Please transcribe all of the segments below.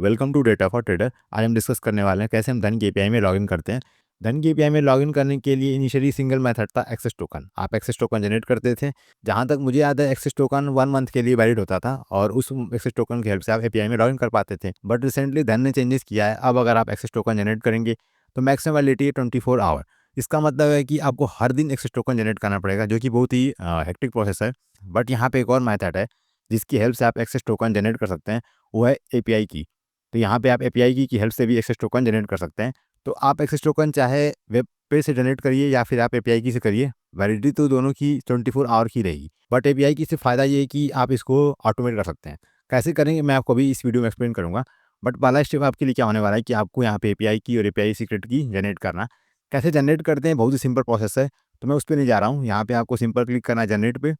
Welcome to data for trader. आज हम discuss करने वाले हैं कैसे हम धन की एपीआई में लॉगिन करते हैं। धन की एपीआई में लॉगिन करने के लिए इनिशियली सिंगल मेथड था एक्सेस टोकन। आप एक्सेस टोकन जनरेट करते थे। जहां तक मुझे याद है एक्सेस टोकन 1 मंथ के लिए वैलिड होता था और उस एक्सेस टोकन की हेल्प से आप एपीआई में लॉगिन कर पाते थे। बट रिसेंटली धन ने चेंजेस किया है। अब अगर आप एक्सेस टोकन जनरेट करेंगे तो मैक्सिमम वैलिडिटी है 24 आवर। इसका मतलब है कि आपको हर दिन एक्सेस टोकन जनरेट करना पड़ेगा, जो कि बहुत ही हेक्टिक प्रोसेस है। बट यहाँ पे एक और मेथड है जिसकी हेल्प से आप एक्सेस टोकन जनरेट कर सकते हैं, वो है एपीआई की। तो यहाँ पे आप एपीआई की हेल्प से भी एक्सेस टोकन जनरेट कर सकते हैं। तो आप एक्सेस टोकन चाहे वेब पे से जनरेट करिए या फिर आप एपीआई की से करिए, वैलिडिटी तो दोनों की 24 आवर की रहेगी। बट एपीआई की से फ़ायदा ये है कि आप इसको ऑटोमेट कर सकते हैं। कैसे करेंगे मैं आपको अभी इस वीडियो में एक्सप्लेन करूँगा। बट पहला स्टेप आपके लिए क्या होने वाला है कि आपको यहाँ पे एपीआई की और एपीआई सीक्रेट की जनरेट करना। कैसे जनरेट करते हैं, बहुत ही सिंपल प्रोसेस है। तो मैं उस पर नहीं जा रहा हूँ। यहाँ पे आपको सिंपल क्लिक करना है जनरेट पे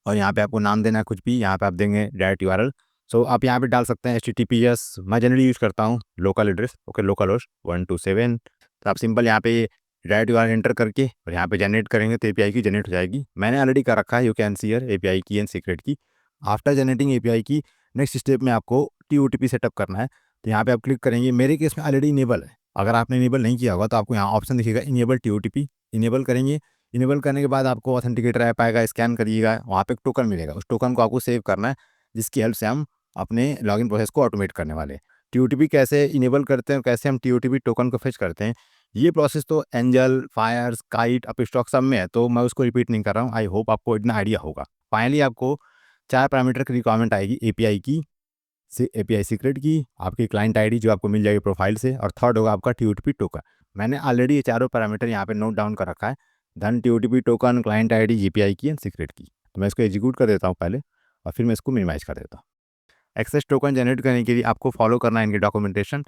और यहाँ पे आपको नाम देना है कुछ भी। यहाँ पे आप देंगे डायरेक्ट यूआरएल। सो आप यहाँ पे डाल सकते हैं HTTPS। मैं जनरली यूज़ करता हूँ local address, okay, local host 127। तो आप सिंपल यहाँ पे डायरेक्ट यूआरएल एंटर करके और यहाँ पे जनरेट करेंगे तो एपीआई की जनरेट हो जाएगी। मैंने ऑलरेडी कर रखा है, you can see here API की एंड सीक्रेट की। आफ्टर जनरेटिंग एपीआई की नेक्स्ट स्टेप में आपको TOTP सेटअप करना है। तो यहाँ पे आप क्लिक करेंगे। मेरे केस में ऑलरेडी इनेबल है। अगर आपने इनेबल नहीं किया होगा तो आपको यहाँ ऑप्शन दिखेगा इनेबल TOTP। इनेबल करेंगे। इनेबल करने के बाद आपको ऑथेंटिकेटर ऐप आएगा, स्कैन करिएगा, वहाँ पे एक टोकन मिलेगा। उस टोकन को आपको सेव करना है, जिसकी हेल्प से हम अपने लॉगिन प्रोसेस को ऑटोमेट करने वाले हैं। TOTP कैसे इनेबल करते हैं और कैसे हम TOTP टोकन को फेच करते हैं, ये प्रोसेस तो एंजल, फायर्स, काइट, अपस्टॉक सब में है, तो मैं उसको रिपीट नहीं कर रहा हूँ। आई होप आपको इतना आइडिया होगा। फाइनली आपको 4 पैरामीटर की रिक्वायरमेंट आएगी एपीआई की, एपीआई सीक्रेट की, आपकी क्लाइंट आईडी जो आपको मिल जाएगी प्रोफाइल से, और थर्ड होगा आपका TOTP टोकन। मैंने ऑलरेडी ये चारों पैरामीटर यहाँ पे नोट डाउन कर रखा है। धन, TOTP token, client ID, API की एंड सीक्रेट की। तो मैं इसको एग्जीक्यूट कर देता हूँ पहले और फिर मैं इसको मिनिमाइज कर देता हूँ। एक्सेस टोकन जनरेट करने के लिए आपको फॉलो करना है इनके डॉक्यूमेंटेशन।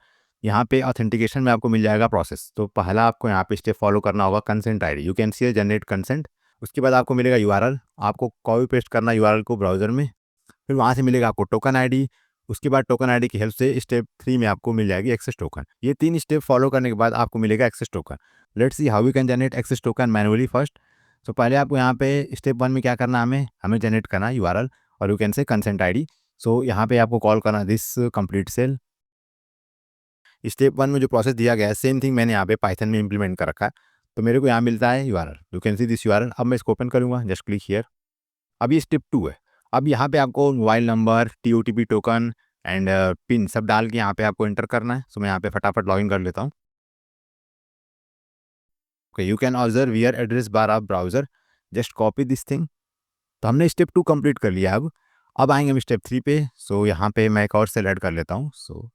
यहाँ पे ऑथेंटिकेशन में आपको मिल जाएगा प्रोसेस। तो पहला आपको यहाँ पे स्टेप फॉलो करना होगा consent ID, you can C generate consent. उसके बाद आपको मिलेगा यूआरएल, आपको कॉपी पेस्ट करना यूआरएल को ब्राउजर में। फिर वहाँ से मिलेगा आपको टोकन आईडी। उसके बाद टोकन आईडी की हेल्प से स्टेप 3 में आपको मिल जाएगी एक्सेस टोकन। ये 3 स्टेप फॉलो करने के बाद आपको मिलेगा access token. Let's see how we can generate access token manually first. तो पहले आपको यहाँ पे स्टेप 1 में क्या करना है, हमें जनरेट करना है यूआरएल और you can say consent ID. So यहाँ पे आपको कॉल करना दिस कंप्लीट सेल। स्टेप 1 में जो प्रोसेस दिया गया है सेम थिंग मैंने यहाँ पे पाइथन में इंप्लीमेंट कर रखा है। तो मेरे को यहाँ मिलता है URL, you can see this URL. अब मैं इसको ओपन करूँगा, जस्ट क्लिक हियर। अब ये स्टेप 2 है। अब यहाँ पे आपको mobile number, TOTP token and pin सब डाल के यहाँ पे आपको एंटर करना है। सो मैं यहाँ पे फटाफट लॉगिन कर लेता हूँ। Okay, you can observe here address bar of browser, just copy this thing. तो हमने स्टेप 2 कंप्लीट कर लिया। अब आएंगे हम स्टेप 3 पे। सो यहाँ पे मैं एक और सेल ऐड कर लेता हूँ। सो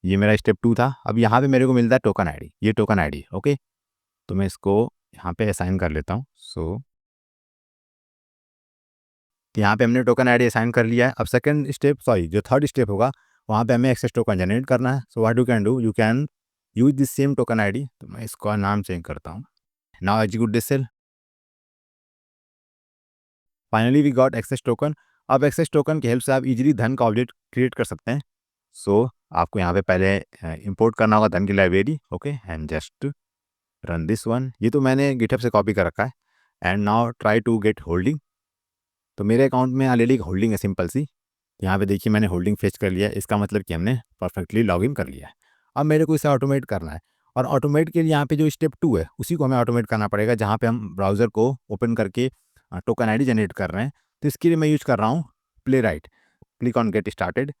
ये मेरा स्टेप 2 था। अब यहाँ पे मेरे को मिलता है टोकन आईडी, ये टोकन आईडी, ओके। तो मैं इसको यहाँ पे असाइन कर लेता हूँ। सो यहाँ पे हमने टोकन आईडी असाइन कर लिया है। अब सेकंड स्टेप, सॉरी, जो थर्ड स्टेप होगा वहाँ पे हमें एक्सेस टोकन जनरेट करना है। So what you can do, you can use this same token ID. तो मैं इसका नाम चेंज करता हूँ। Now execute this cell. Finally we got access token. अब एक्सेस टोकन की हेल्प से आप इजीली धन का ऑब्जेक्ट क्रिएट कर सकते हैं। सो आपको यहाँ पे पहले इंपोर्ट करना होगा धन की library, okay, and just run this one. ये तो मैंने गिटहब से कॉपी कर रखा है। And now try to get holding. तो मेरे अकाउंट में ऑलरेडी एक होल्डिंग है सिंपल सी। यहाँ पे देखिए मैंने होल्डिंग फेच कर लिया है। इसका मतलब कि हमने परफेक्टली लॉगिन कर लिया है। अब मेरे को इसे ऑटोमेट करना है और ऑटोमेट के लिए यहाँ पे जो स्टेप 2 है उसी को हमें ऑटोमेट करना पड़ेगा, जहाँ पे हम ब्राउज़र को ओपन करके टोकन आईडी जनरेट कर रहे हैं। तो इसके लिए मैं यूज़ कर रहा हूँ play right. Click on get started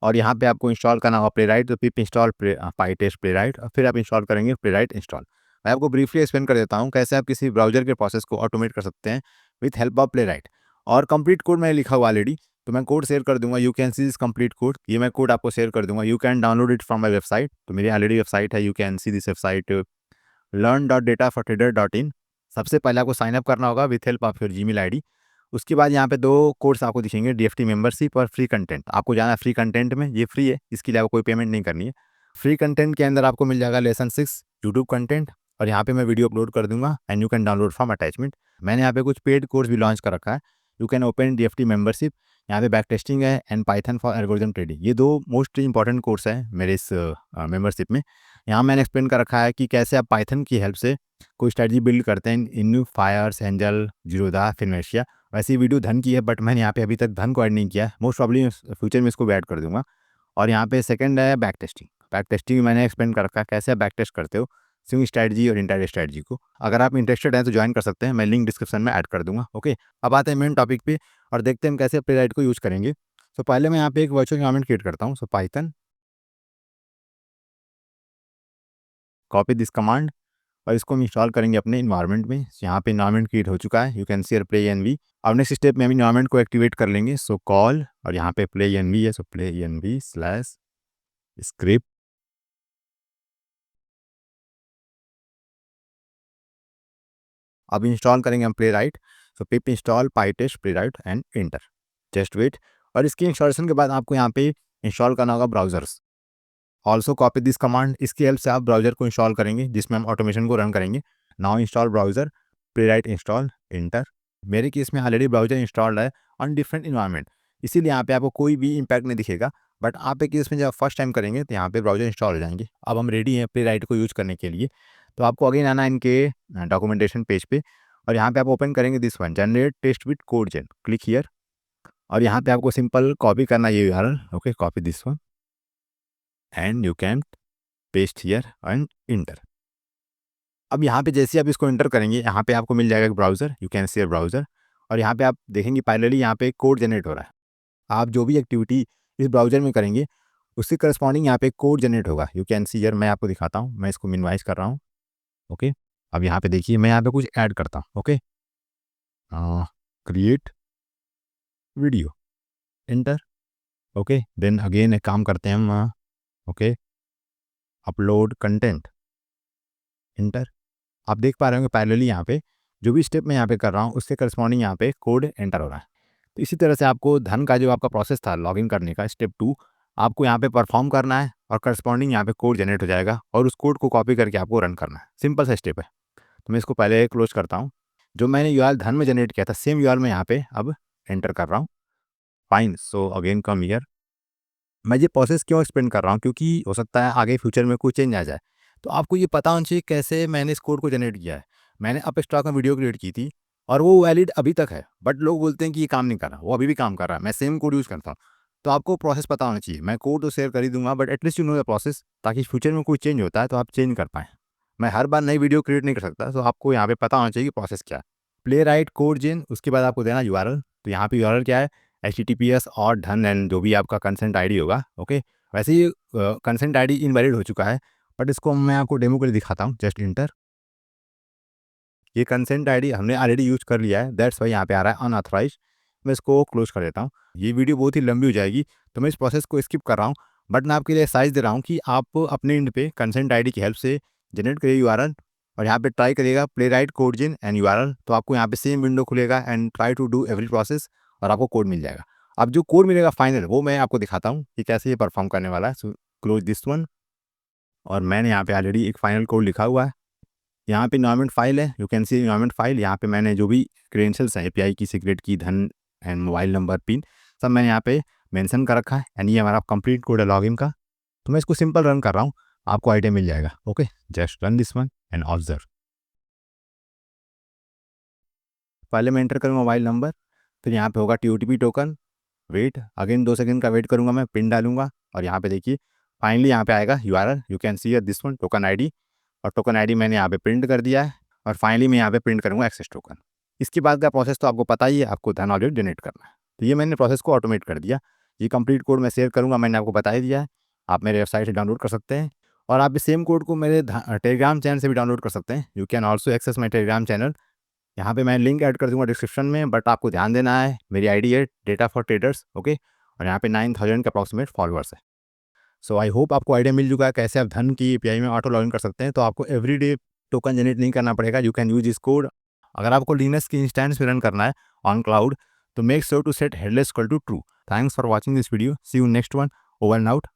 और यहाँ पे आपको इंस्टॉल करना होगा प्ले राइट। तो पिप इंस्टॉल पाईटेस्ट प्ले राइट और फिर आप इंस्टॉल करेंगे प्ले राइट इंस्टॉल। मैं आपको ब्रीफली एक्सप्लेन कर देता हूँ कैसे आप किसी ब्राउज़र के प्रोसेस को ऑटोमेट कर सकते हैं with help of play right. और कंप्लीट कोड मैंने लिखा हुआ ऑलरेडी, तो मैं कोड शेयर कर दूंगा। You can see this complete code, ये मैं कोड आपको शेयर कर दूंगा। You can download it from my website. तो मेरी ऑलरेडी वेबसाइट है, you can see this website learn.datafortrader.in। सबसे पहले आपको साइन अप करना होगा with help of your Gmail ID. उसके बाद यहाँ पे 2 कोर्स आपको दिखेंगे, DFT मेंबरशिप और फ्री कंटेंट। आपको जाना है फ्री कंटेंट में, ये फ्री है, इसके लिए आपको कोई पेमेंट नहीं करनी है। फ्री कंटेंट के अंदर आपको मिल जाएगा लेसन 6 यूट्यूब कंटेंट और यहाँ पे मैं वीडियो अपलोड कर दूंगा and you can download from attachment. मैंने यहाँ पे कुछ पेड कोर्स भी लॉन्च कर रखा है। You can open DFT membership, यहाँ पे बैक टेस्टिंग है and Python for algorithm trading. ये 2 मोस्ट इंपॉर्टेंट कोर्स है मेरे इस मेंबरशिप में। यहाँ मैंने एक्सप्लेन कर रखा है कि कैसे आप पाइथन की हेल्प से कोई स्ट्रेटजी बिल्ड करते हैं इन फायर्स, एंजल, जीरोधा, फिनमेशिया। वैसे वीडियो धन की है बट मैंने यहाँ पे अभी तक धन को ऐड नहीं किया। मोस्ट प्रॉब्ली फ्यूचर में इसको भी ऐड कर दूंगा। और यहाँ पे सेकंड है बैक टेस्टिंग। बैक टेस्टिंग मैंने एक्सप्लेन कर रखा है कैसे आप बैक टेस्ट करते हो स्विंग स्ट्रैटेजी और इंट्राडे स्ट्रैटेजी को। अगर आप इंटरेस्टेड हैं तो ज्वाइन कर सकते हैं, मैं लिंक डिस्क्रिप्शन में ऐड कर दूंगा। ओके, अब आते हैं मेन टॉपिक पे और देखते हैं हम कैसे प्लेराइट को यूज़ करेंगे। सो पहले मैं यहाँ पे एक वर्चुअल एनवायरनमेंट क्रिएट करता हूँ। सो पाइथन कॉपी दिस कमांड और इसको हम इंस्टॉल करेंगे अपने इन्वायरमेंट में। यहाँ पे इन्वायरमेंट क्रिएट हो चुका है, you can see play N V. अब नेक्स्ट स्टेप में हम इन्वायरमेंट को एक्टिवेट कर लेंगे। सो कॉल और यहाँ पे प्ले एन वी है, so play N V slash script. अब इंस्टॉल करेंगे हम Playwright. So pip install pytest Playwright and enter, just wait. और इसकी इंस्टॉलेशन के बाद आपको यहाँ पे इंस्टॉल करना होगा browsers. Also copy this command, इसकी हेल्प से आप ब्राउजर को इंस्टॉल करेंगे जिसमें हम ऑटोमेशन को रन करेंगे। Now install browser play right install inter. मेरे केस में ऑलरेडी ब्राउजर इंस्टॉल्ड है ऑन डिफरेंट इन्वायरमेंट, इसीलिए यहाँ पे आपको कोई भी इम्पैक्ट नहीं दिखेगा। बट आप एक केस में जब फर्स्ट टाइम करेंगे तो यहाँ पे ब्राउजर इंस्टॉल हो जाएंगे। अब हम रेडी हैं प्ले राइट को यूज़ करने के लिए। तो आपको अगेन आना है इनके डॉक्यूमेंटेशन पेज पे और यहाँ पे आप ओपन करेंगे this one generate test with codegen, click here. और यहाँ पे आपको सिंपल कॉपी करना है ये URL. Okay, copy this one and you can paste here and enter. अब यहाँ पे जैसे आप इसको इंटर करेंगे यहाँ पे आपको मिल जाएगा एक browser, you can C browser. और यहाँ पे आप देखेंगे पैरेलली यहाँ पे कोड जनरेट हो रहा है। आप जो भी एक्टिविटी इस ब्राउज़र में करेंगे उसके करस्पॉन्डिंग यहाँ पे कोड जनरेट होगा। यू कैन सी हियर, मैं आपको दिखाता हूँ, मैं इसको मिनिमाइज कर रहा हूँ। ओके, अब यहाँ पे देखिए मैं यहाँ पे कुछ ऐड करता हूँ। Okay, create video enter. Okay, then again एक काम करते हैं हम। Okay, upload content enter. आप देख पा रहे होंगे पैरेलली यहाँ पे जो भी स्टेप मैं यहाँ पे कर रहा हूँ उससे करस्पॉन्डिंग यहाँ पे कोड एंटर हो रहा है। तो इसी तरह से आपको धन का जो आपका प्रोसेस था लॉगिन करने का स्टेप 2 आपको यहाँ पे परफॉर्म करना है और करस्पॉन्डिंग यहाँ पे कोड जनरेट हो जाएगा और उस कोड को कॉपी करके आपको रन करना है। सिंपल सा स्टेप है। तो मैं इसको पहले क्लोज करता हूँ। जो मैंने यूआरएल धन में जनरेट किया था सेम यूआरएल मैं यहाँ पे अब एंटर कर रहा हूँ। Fine, so again come here. मैं ये प्रोसेस क्यों एक्सप्लेन कर रहा हूँ क्योंकि हो सकता है आगे फ्यूचर में कोई चेंज आ जाए। तो आपको ये पता होना चाहिए कैसे मैंने इस कोड को जनरेट किया है। मैंने अपस्टॉक में वीडियो क्रिएट की थी और वो वैलिड अभी तक है, बट लोग बोलते हैं कि ये काम नहीं कर रहा, वो अभी भी काम कर रहा है, मैं सेम कोड यूज़ करता हूँ। तो आपको प्रोसेस पता होना चाहिए। मैं कोड तो शेयर कर ही दूंगा but at least you know the process, ताकि फ्यूचर में कोई चेंज होता है तो आप चेंज कर पाएँ। मैं हर बार नई वीडियो क्रिएट नहीं कर सकता, तो आपको यहाँ पे पता होना चाहिए कि प्रोसेस क्या है। प्ले राइट कोड जेन, उसके बाद आपको देना यूआरएल। तो यहाँ पे यूआरएल क्या है, HTTPS और धन एंड जो भी आपका कंसेंट आईडी होगा। ओके, वैसे ही कंसेंट आईडी इनवैलिड हो चुका है बट इसको मैं आपको डेमो के लिए दिखाता हूँ। जस्ट इंटर, ये कंसेंट आईडी हमने ऑलरेडी यूज़ कर लिया है, दैट्स वाई यहाँ पे आ रहा है अनऑथराइज्ड। मैं इसको क्लोज कर देता हूँ। ये वीडियो बहुत ही लंबी हो जाएगी तो मैं इस प्रोसेस को स्किप कर रहा हूँ, बट मैं आपके लिए साइज दे रहा हूँ कि आप अपने एंड पे कंसेंट आईडी की हेल्प से जनरेट करिए यूआरएल और यहाँ पे ट्राई करिएगा Playwright codegen and URL. तो आपको यहाँ पे सेम विंडो खुलेगा and try to do every process और आपको कोड मिल जाएगा। अब जो कोड मिलेगा फाइनल वो मैं आपको दिखाता हूँ कि कैसे ये परफॉर्म करने वाला है। सो क्लोज दिस वन और मैंने यहाँ पे ऑलरेडी एक फाइनल कोड लिखा हुआ है। यहाँ पे इन्वायरमेंट फाइल है, you can C environment file. यहाँ पे मैंने जो भी क्रेडेंशियल्स हैं एपीआई की, सीक्रेट की, धन एंड मोबाइल नंबर, पिन, सब मैंने यहाँ पे मेंशन कर रखा है एंड ये हमारा कंप्लीट कोड है लॉगिन का। तो मैं इसको सिंपल रन कर रहा हूँ, आपको आइडिया मिल जाएगा। Okay, just run this one and observe. पहले मैं एंटर करूँगा मोबाइल नंबर, फिर यहाँ पे होगा TOTP token, wait again 2 second का वेट करूँगा, मैं पिन डालूंगा और यहाँ पे देखिए फाइनली यहाँ पे आएगा URL, you can see this one token ID. और टोकन आईडी मैंने यहाँ पे प्रिंट कर दिया है और फाइनली मैं यहाँ पे प्रिंट करूँगा एक्सेस टोकन। इसके बाद का प्रोसेस तो आपको पता ही है, आपको धन ऑलरेडी जनरेट करना है। तो ये मैंने प्रोसेस को ऑटोमेट कर दिया। ये कंप्लीट कोड मैं शेयर करूँगा, मैंने आपको बता ही दिया है, आप मेरे वेबसाइट से डाउनलोड कर सकते हैं और आप इस सेम कोड को मेरे टेलीग्राम चैनल से भी डाउनलोड कर सकते हैं। You can also access my Telegram channel, यहाँ पे मैं लिंक ऐड कर दूंगा डिस्क्रिप्शन में। बट आपको ध्यान देना है मेरी आईडी है डेटा फॉर ट्रेडर्स। ओके, और यहाँ पे 9000 के अप्रॉक्सीमेट फॉलोअर्स है। सो आई होप आपको आइडिया मिल चुका है कैसे आप धन की एपीआई में ऑटो लॉगिन कर सकते हैं। तो आपको एवरीडे टोकन जनरेट नहीं करना पड़ेगा, you can use this code. अगर आपको लिनक्स की इंस्टेंस में रन करना है ऑन क्लाउड तो make sure to set headless equal to true. Thanks for watching this video, see you next one, over and out.